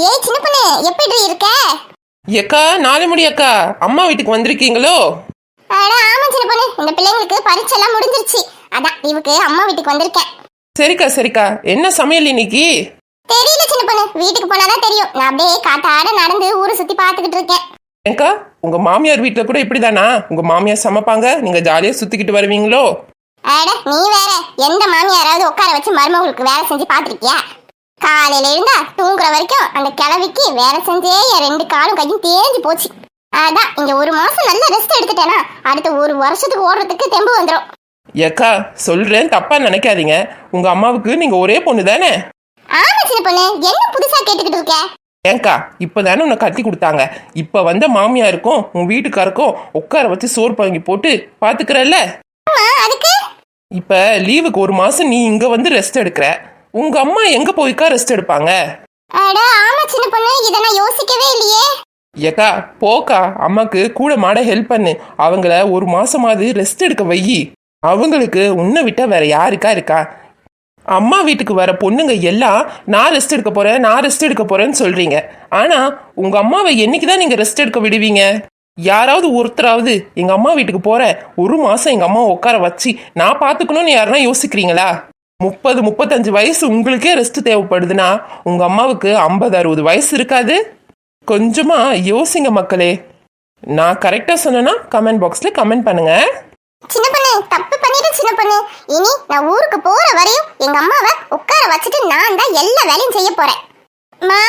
ஏய் சின்ன பொண்ணு, எப்படி இருக்க? ஏக்கா நாலு முடி அக்கா, அம்மா வீட்டுக்கு வந்திருக்கீங்களோ? அட ஆமா சின்ன பொண்ணு, இந்த பிள்ளைங்களுக்கு பரீட்சை எல்லாம் முடிஞ்சிருச்சு. அதான் இவக்கு அம்மா வீட்டுக்கு வந்திருக்கேன். சரிக்கா சரிக்கா, என்ன சமையல் இன்னைக்கு? தெரியல சின்ன பொண்ணு, வீட்டுக்கு போனாதான் தெரியும். நான் அப்படியே காத்தாட நடந்து ஊரை சுத்தி பாத்துக்கிட்டு இருக்கேன். ஏக்கா, உங்க மாமியார் வீட்டுல கூட இப்படிதானா? உங்க மாமியார் சமைப்பாங்க, நீங்க ஜாலியா சுத்திக்கிட்டு வருவீங்களோ? அட நீ வேற, எந்த மாமியாராவது உட்கார வச்சு மருமகளுக்கு வேலை செஞ்சு பாத்திருக்கியா? காலையில இருந்தா தூங்குற வரைக்கும் அந்த கிழவிக்கு வேலை செஞ்சே என் 2 காலும் கையும் தேஞ்சு போச்சு. அதான் இங்க ஒரு மாசம் நல்ல ரெஸ்ட் எடுத்துட்டேனா அடுத்த ஒரு வருஷத்துக்கு ஓடுறதுக்கு தெம்பு வந்துடும். ஏக்கா சொல்றேன், தப்பா நினைக்காதீங்க. உங்க அம்மாவுக்கு நீங்க ஒரே பொண்ணு தானே? ஆமா சின்ன பொண்ணு, என்ன புதுசா கேட்டுக்கிட்டு இருக்க? ஏங்கா, இப்பதானே உன்னை கட்டி கொடுத்தாங்க. இப்ப வந்த மாமியாருக்கும் உன் வீட்டுக்காருக்கும் உட்கார வச்சு சோறு பழங்கி போட்டு பாத்துக்கிறல்ல. அதுக்கு இப்ப லீவுக்கு ஒரு மாசம் நீ இங்க வந்து ரெஸ்ட் எடுக்கிற. உங்க அம்மா எங்க போய்க்கா ரெஸ்ட் எடுப்பாங்க? அட ஆமா சின்ன பொண்ணு, இத நான் யோசிக்கவே இல்லையே. ஏக்கா போக்கா, அம்மாக்கு கூட மாட ஹெல்ப் பண்ணு. அவங்கள ஒரு மாசமாவது ரெஸ்ட் எடுக்க வையி. அவங்களுக்கு உன்னை விட்டா வேற யாருக்கா இருக்கா? அம்மா வீட்டுக்கு வர பொண்ணுங்க எல்லாம் நான் ரெஸ்ட் எடுக்க போறேன், நான் ரெஸ்ட் எடுக்க போறேன்னு சொல்றீங்க. ஆனா உங்க அம்மாவை என்னைக்குதான் நீங்க ரெஸ்ட் எடுக்க விடுவீங்க? யாராவது ஒருத்தராவது எங்க அம்மா வீட்டுக்கு போற ஒரு மாசம் எங்க அம்மாவை உட்கார வச்சு நான் பாத்துக்கணும்னு யாருன்னா யோசிக்கிறீங்களா? 30-35 வயசு உங்களுக்கே ரெஸ்ட் தேவைப்படுதுன்னா உங்க அம்மாவுக்கு 50-60 வயசு இருக்காது? கொஞ்சமா யோசிங்க மக்களே. நான் கரெக்டா சொன்னேன்னா கமெண்ட் பாக்ஸ்ல கமெண்ட் பண்ணுங்க. சின்ன பொண்ணு தப்பு பண்ணிட்டு சின்ன பொண்ணு, இனி நான் ஊருக்கு போற வரையும் எங்க அம்மாவை உட்கார வச்சுட்டு நான் தான் எல்லா வேலையும் செய்ய போறேன். மா